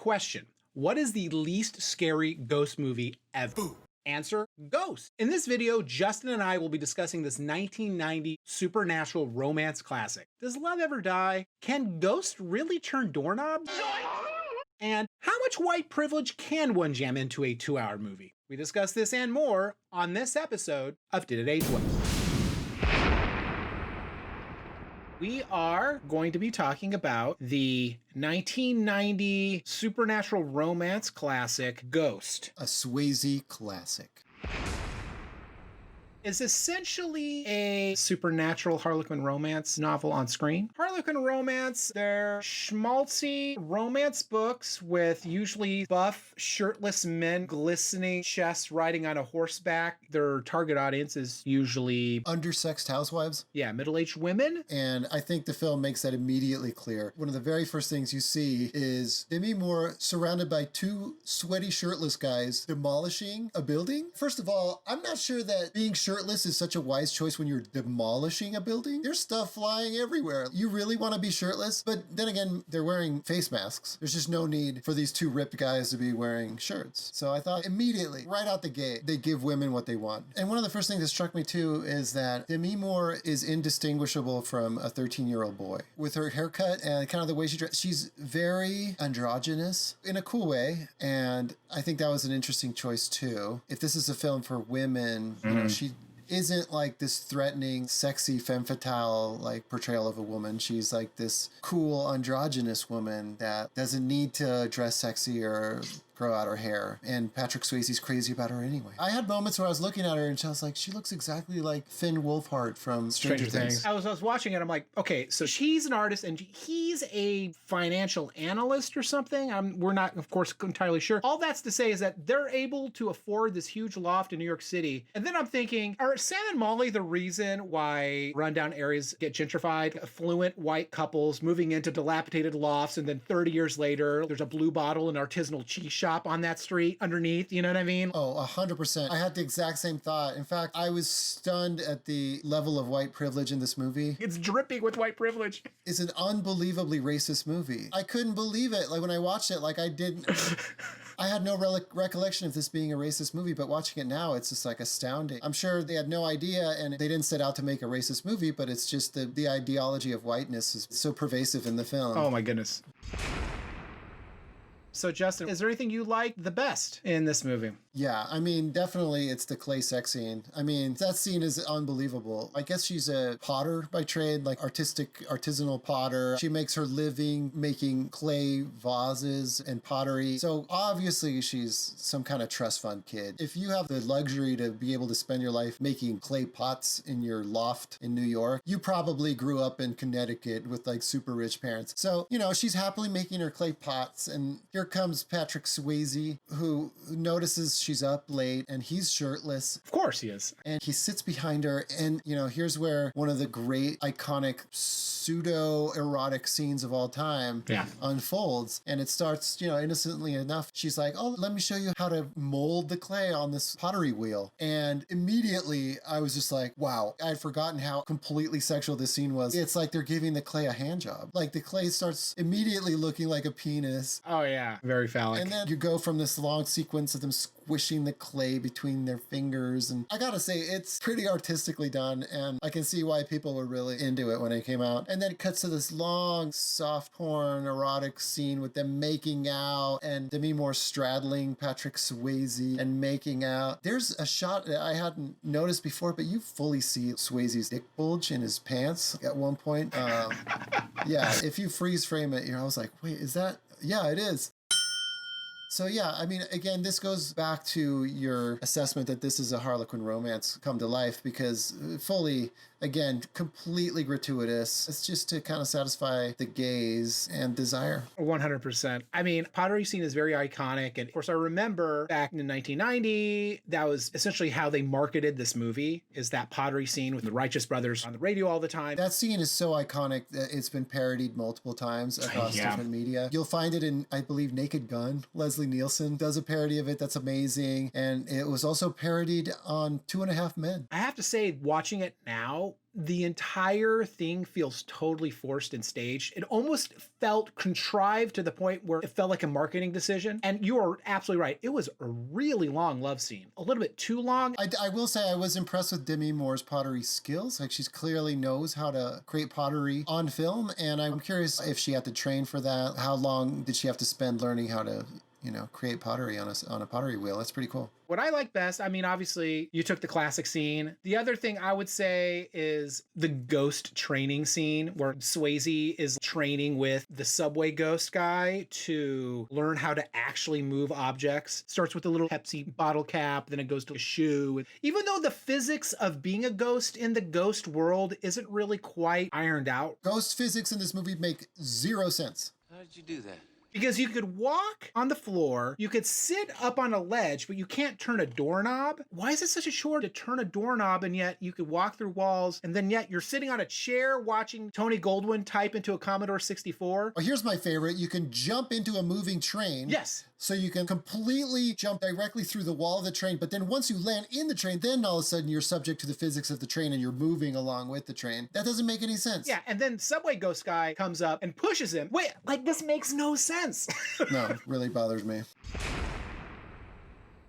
Question: what is the least scary ghost movie ever? Answer: Ghost. In this video, Justin and I will be discussing this 1990 supernatural romance classic. Does love ever die? Can ghosts really turn doorknobs? And how much white privilege can one jam into a 2-hour movie? We discuss this and more on this episode of Did It Age Well? We are going to be talking about the 1990 supernatural romance classic, Ghost. A Swayze classic. Is essentially a supernatural Harlequin romance novel on screen. Harlequin romance, they're schmaltzy romance books with usually buff, shirtless men, glistening chests riding on a horseback. Their target audience is usually undersexed housewives. Yeah, middle-aged women. And I think the film makes that immediately clear. One of the very first things you see is Demi Moore surrounded by two sweaty, shirtless guys demolishing a building. First of all, I'm not sure that being shirtless is such a wise choice when you're demolishing a building. There's stuff flying everywhere. You really want to be shirtless? But then again, they're wearing face masks. There's just no need for these two ripped guys to be wearing shirts. So I thought immediately, right out the gate, they give women what they want. And one of the first things that struck me too is that Demi Moore is indistinguishable from a 13-year-old boy. With her haircut and kind of the way she dresses, she's very androgynous in a cool way. And I think that was an interesting choice too. If this is a film for women, you know, she isn't like this threatening, sexy, femme fatale like portrayal of a woman. She's like this cool, androgynous woman that doesn't need to dress sexy or grow out her hair. And Patrick Swayze's crazy about her anyway. I had moments where I was looking at her and I was like, she looks exactly like Finn Wolfhard from Stranger Things. I was watching it. I'm like, okay, so she's an artist and he's a financial analyst or something. We're not, of course, entirely sure. All that's to say is that they're able to afford this huge loft in New York City. And then I'm thinking, are Sam and Molly the reason why rundown areas get gentrified? Affluent white couples moving into dilapidated lofts, and then 30 years later, there's a Blue Bottle and artisanal cheese shop on that street underneath, you know what I mean? Oh, 100%. I had the exact same thought. In fact, I was stunned at the level of white privilege in this movie. It's dripping with white privilege. It's an unbelievably racist movie. I couldn't believe it. Like when I watched it, like I didn't... I had no recollection of this being a racist movie, but watching it now, it's just like astounding. I'm sure they had no idea and they didn't set out to make a racist movie, but it's just the ideology of whiteness is so pervasive in the film. Oh my goodness. So Justin, is there anything you like the best in this movie? Yeah, I mean, definitely it's the clay sex scene. I mean, that scene is unbelievable. I guess she's a potter by trade, like artisanal potter. She makes her living making clay vases and pottery. So obviously she's some kind of trust fund kid. If you have the luxury to be able to spend your life making clay pots in your loft in New York, you probably grew up in Connecticut with like super rich parents. So, you know, she's happily making her clay pots, and here comes Patrick Swayze, who notices she's up late and he's shirtless. Of course he is. And he sits behind her, and you know, here's where one of the great iconic pseudo erotic scenes of all time unfolds. And it starts, you know, innocently enough. She's like, oh, let me show you how to mold the clay on this pottery wheel. And immediately I was just like, wow, I'd forgotten how completely sexual this scene was. It's like they're giving the clay a hand job. Like the clay starts immediately looking like a penis. Oh yeah, very phallic. And then you go from this long sequence of them squishing the clay between their fingers. And I gotta say, it's pretty artistically done. And I can see why people were really into it when it came out. And then it cuts to this long, soft porn, erotic scene with them making out and Demi Moore straddling Patrick Swayze and making out. There's a shot that I hadn't noticed before, but you fully see Swayze's dick bulge in his pants at one point. Yeah, if you freeze frame it, you know, I was like, wait, is that? Yeah, it is. So yeah, I mean, again, this goes back to your assessment that this is a Harlequin romance come to life, because fully, again, completely gratuitous. It's just to kind of satisfy the gaze and desire. 100%. I mean, pottery scene is very iconic. And of course, I remember back in 1990, that was essentially how they marketed this movie, is that pottery scene with the Righteous Brothers on the radio all the time. That scene is so iconic that it's been parodied multiple times across different media. You'll find it in, I believe, Naked Gun. Leslie Nielsen does a parody of it that's amazing. And it was also parodied on 2.5 Men. I have to say, watching it now, the entire thing feels totally forced and staged. It almost felt contrived to the point where it felt like a marketing decision. And you are absolutely right. It was a really long love scene, a little bit too long. I will say I was impressed with Demi Moore's pottery skills. Like, she's clearly knows how to create pottery on film, and I'm curious if she had to train for that. How long did she have to spend learning how to, create pottery on a pottery wheel? That's pretty cool. What I like best, I mean, obviously, you took the classic scene. The other thing I would say is the ghost training scene where Swayze is training with the subway ghost guy to learn how to actually move objects. Starts with a little Pepsi bottle cap, then it goes to a shoe. Even though the physics of being a ghost in the ghost world isn't really quite ironed out. Ghost physics in this movie make zero sense. How did you do that? Because you could walk on the floor, you could sit up on a ledge, but you can't turn a doorknob. Why is it such a chore to turn a doorknob, and yet you could walk through walls, and then yet you're sitting on a chair watching Tony Goldwyn type into a Commodore 64? Well, here's my favorite. You can jump into a moving train. Yes. So you can completely jump directly through the wall of the train, but then once you land in the train, then all of a sudden you're subject to the physics of the train and you're moving along with the train. That doesn't make any sense. Yeah, and then Subway Ghost Guy comes up and pushes him. Wait, like this makes no sense. No, it really bothers me.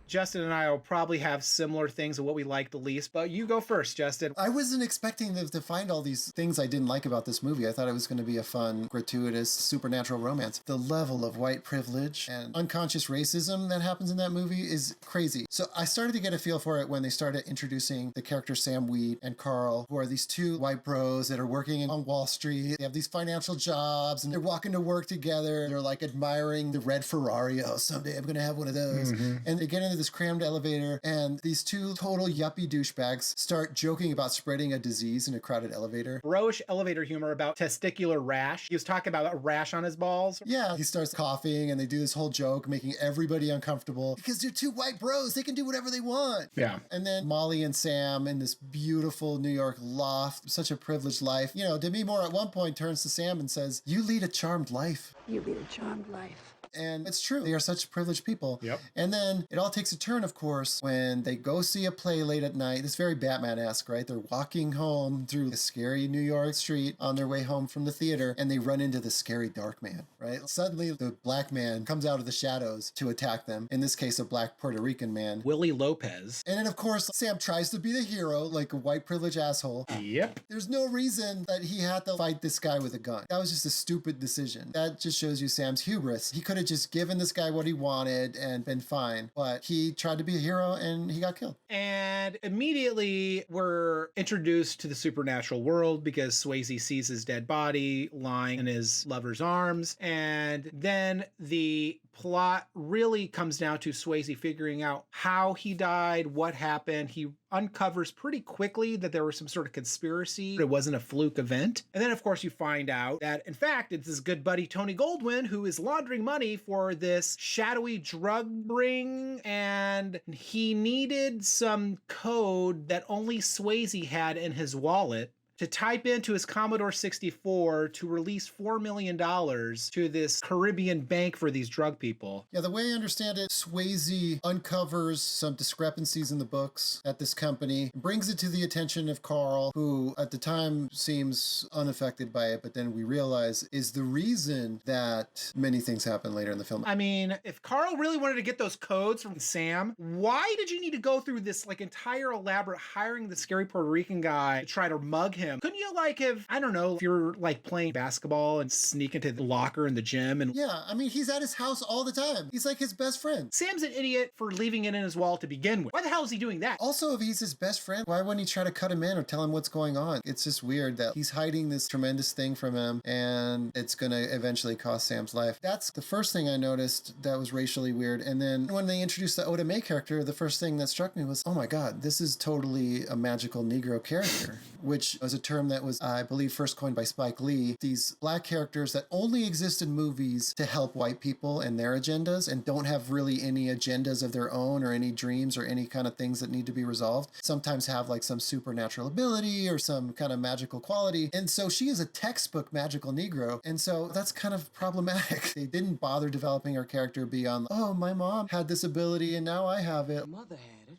Justin and I will probably have similar things of what we like the least, but you go first, Justin. I wasn't expecting to find all these things I didn't like about this movie. I thought it was going to be a fun, gratuitous, supernatural romance. The level of white privilege and unconscious racism that happens in that movie is crazy. So I started to get a feel for it when they started introducing the characters Sam Wheat and Karl, who are these two white bros that are working on Wall Street. They have these financial jobs and they're walking to work together. They're like admiring the red Ferrari. Oh, someday I'm going to have one of those. Mm-hmm. And they get into this crammed elevator, and these two total yuppie douchebags start joking about spreading a disease in a crowded elevator. Bro-ish elevator humor about testicular rash. He was talking about a rash on his balls. Yeah, he starts coughing, and they do this whole joke, making everybody uncomfortable because they're two white bros. They can do whatever they want. Yeah. And then Molly and Sam in this beautiful New York loft, such a privileged life. Demi Moore at one point turns to Sam and says, "You lead a charmed life." You lead a charmed life. And it's true. They are such privileged people. Yep. And then it all takes a turn, of course, when they go see a play late at night. It's very Batman-esque, right? They're walking home through a scary New York street on their way home from the theater, and they run into the scary dark man, right? Suddenly, the black man comes out of the shadows to attack them. In this case, a black Puerto Rican man. Willie Lopez. And then, of course, Sam tries to be the hero, like a white privileged asshole. Yep. There's no reason that he had to fight this guy with a gun. That was just a stupid decision. That just shows you Sam's hubris. He could have just given this guy what he wanted and been fine, but he tried to be a hero and he got killed. And immediately we're introduced to the supernatural world because Swayze sees his dead body lying in his lover's arms, and then the plot really comes down to Swayze figuring out how he died, what happened. He uncovers pretty quickly that there was some sort of conspiracy. It wasn't a fluke event. And then, of course, you find out that, in fact, it's his good buddy Tony Goldwyn who is laundering money for this shadowy drug ring, and he needed some code that only Swayze had in his wallet to type into his Commodore 64 to release $4 million to this Caribbean bank for these drug people. Yeah, the way I understand it, Swayze uncovers some discrepancies in the books at this company, brings it to the attention of Karl, who at the time seems unaffected by it, but then we realize is the reason that many things happen later in the film. I mean, if Karl really wanted to get those codes from Sam, why did you need to go through this entire elaborate hiring the scary Puerto Rican guy to try to mug him? Couldn't you if you're playing basketball and sneak into the locker in the gym and... Yeah, I mean, he's at his house all the time. He's like his best friend. Sam's an idiot for leaving it in his wall to begin with. Why the hell is he doing that? Also, if he's his best friend, why wouldn't he try to cut him in or tell him what's going on? It's just weird that he's hiding this tremendous thing from him, and it's gonna eventually cost Sam's life. That's the first thing I noticed that was racially weird. And then when they introduced the Oda Mae character, the first thing that struck me was, oh my god, this is totally a magical Negro character, which was a term that was, I believe, first coined by Spike Lee. These black characters that only exist in movies to help white people and their agendas and don't have really any agendas of their own or any dreams or any kind of things that need to be resolved. Sometimes have some supernatural ability or some kind of magical quality. And so she is a textbook magical Negro. And so that's kind of problematic. They didn't bother developing her character beyond, oh, my mom had this ability and now I have it. My mother had it.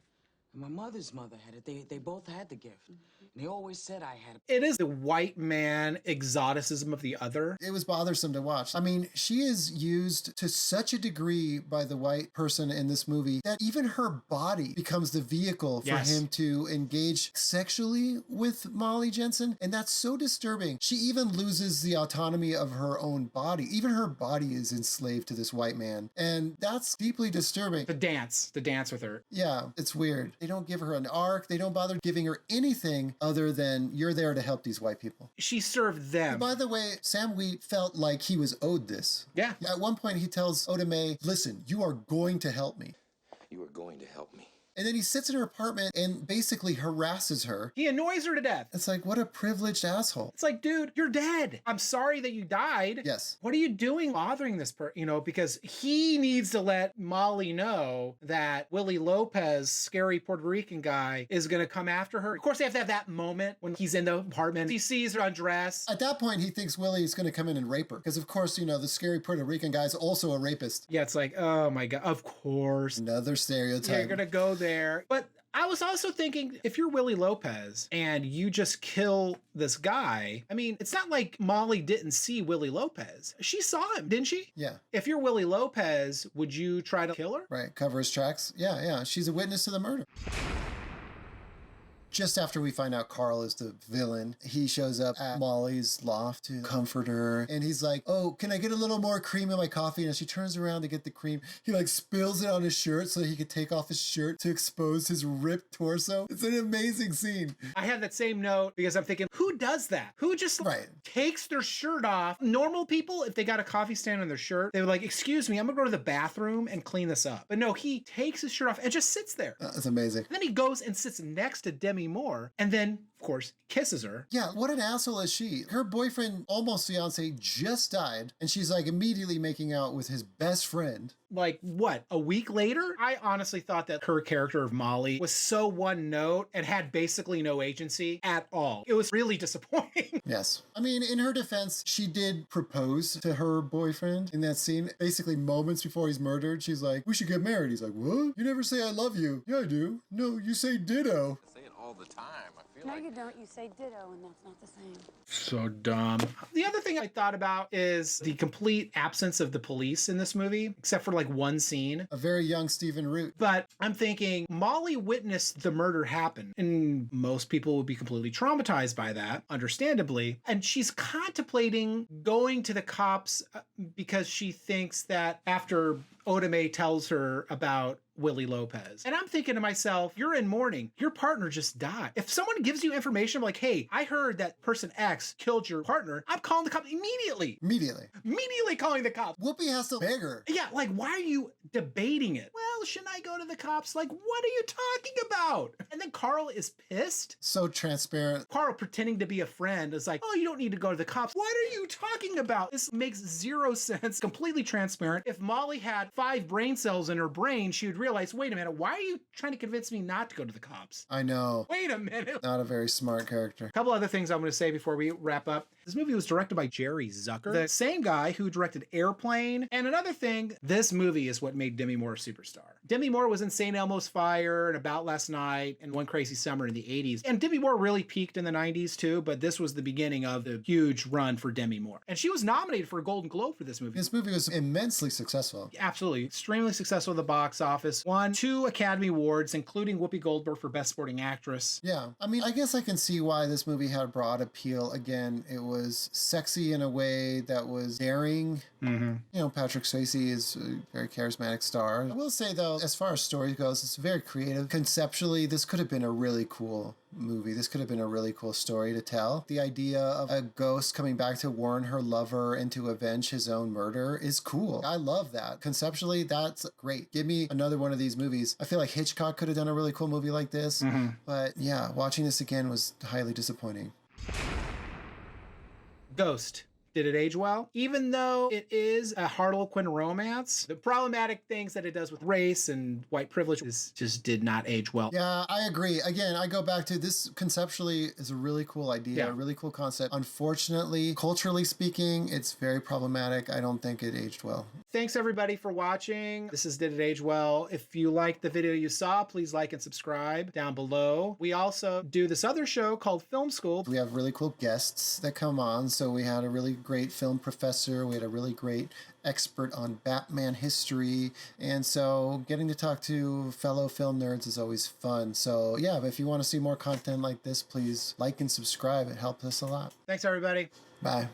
My mother's mother had it. They both had the gift. And they always said I had it. It is the white man exoticism of the other. It was bothersome to watch. I mean, she is used to such a degree by the white person in this movie that even her body becomes the vehicle for him to engage sexually with Molly Jensen. And that's so disturbing. She even loses the autonomy of her own body. Even her body is enslaved to this white man. And that's deeply disturbing. The dance with her. Yeah, it's weird. They don't give her an arc. They don't bother giving her anything other than you're there to help these white people. She served them. And by the way, Sam Wheat felt like he was owed this. Yeah. At one point, he tells Oda Mae, listen, you are going to help me. You are going to help me. And then he sits in her apartment and basically harasses her. He annoys her to death. It's like, what a privileged asshole. It's like, dude, you're dead. I'm sorry that you died. Yes. What are you doing bothering this person? You know, because he needs to let Molly know that Willie Lopez, scary Puerto Rican guy, is going to come after her. Of course, they have to have that moment when he's in the apartment. He sees her undressed. At that point, he thinks Willie is going to come in and rape her. Because, of course, you know, the scary Puerto Rican guy is also a rapist. Yeah, it's like, oh my God, of course. Another stereotype. You're going to go there. But I was also thinking, if you're Willie Lopez and you just kill this guy, I mean, it's not like Molly didn't see Willie Lopez. She saw him, didn't she? Yeah. If you're Willie Lopez, would you try to kill her? Right. Cover his tracks. Yeah. She's a witness to the murder. Just after we find out Karl is the villain, he shows up at Molly's loft to comfort her. And he's like, oh, can I get a little more cream in my coffee? And as she turns around to get the cream, he like spills it on his shirt so he could take off his shirt to expose his ripped torso. It's an amazing scene. I have that same note because I'm thinking, who does that? Who just takes their shirt off? Normal people, if they got a coffee stand on their shirt, they were like, excuse me, I'm gonna go to the bathroom and clean this up. But no, he takes his shirt off and just sits there. That's amazing. And then he goes and sits next to Demi Moore and then, of course, kisses her. Yeah, what an asshole is she? Her boyfriend, almost fiance, just died, and she's like immediately making out with his best friend. Like, what, a week later? I honestly thought that her character of Molly was so one note and had basically no agency at all. It was really disappointing. Yes. I mean, in her defense, she did propose to her boyfriend in that scene. Basically, moments before he's murdered, she's like, we should get married. He's like, what? You never say I love you. Yeah, I do. No, you say ditto. I say it all the time. I feel No, like... you don't. You say ditto, and that's not the same. So dumb. The other thing I thought about is the complete absence of the police in this movie, except for like one scene. A very young Stephen Root. But I'm thinking Molly witnessed the murder happen, and most people would be completely traumatized by that, understandably. And she's contemplating going to the cops because she thinks that after Oda Mae tells her about Willie Lopez. And I'm thinking to myself, you're in mourning. Your partner just died. If someone gives you information like, hey, I heard that person X killed your partner, I'm calling the cops immediately. Immediately calling the cops. Whoopi has to beg her. Yeah, like, why are you debating it? Well, shouldn't I go to the cops? Like, what are you talking about? And then Karl is pissed. So transparent. Karl, pretending to be a friend, is like, oh, you don't need to go to the cops. What are you talking about? This makes zero sense. Completely transparent. If Molly had 5 brain cells in her brain, she would realize, wait a minute, why are you trying to convince me not to go to the cops? I know. Wait a minute. Not a very smart character. A couple other things I'm going to say before we wrap up. This movie was directed by Jerry Zucker, the same guy who directed Airplane. And another thing, this movie is what made Demi Moore a superstar. Demi Moore was in St. Elmo's Fire and About Last Night and One Crazy Summer in the 80s. And Demi Moore really peaked in the 90s too, but this was the beginning of the huge run for Demi Moore. And she was nominated for a Golden Globe for this movie. This movie was immensely successful. Absolutely. Extremely successful at the box office. Won 2 Academy Awards, including Whoopi Goldberg for Best Supporting Actress. Yeah. I mean, I guess I can see why this movie had broad appeal. Again, it was sexy in a way that was daring. Mm-hmm. You know, Patrick Swayze is a very charismatic star. I will say, though, as far as story goes, it's very creative. Conceptually, this could have been a really cool movie. This could have been a really cool story to tell. The idea of a ghost coming back to warn her lover and to avenge his own murder is cool. I love that. Conceptually, that's great. Give me another one of these movies. I feel like Hitchcock could have done a really cool movie like this. Mm-hmm. But yeah, watching this again was highly disappointing. Ghost. Did it age well? Even though it is a Harlequin romance, the problematic things that it does with race and white privilege just did not age well. Yeah, I agree. Again, I go back to this conceptually is a really cool idea, Yeah. a really cool concept. Unfortunately, culturally speaking, it's very problematic. I don't think it aged well. Thanks everybody for watching. This is Did It Age Well? If you liked the video you saw, please like and subscribe down below. We also do this other show called Film School. We have really cool guests that come on. So we had a really great film professor. We had a really great expert on Batman history. And so getting to talk to fellow film nerds is always fun. So yeah, if you want to see more content like this, please like and subscribe. It helps us a lot. Thanks everybody. Bye.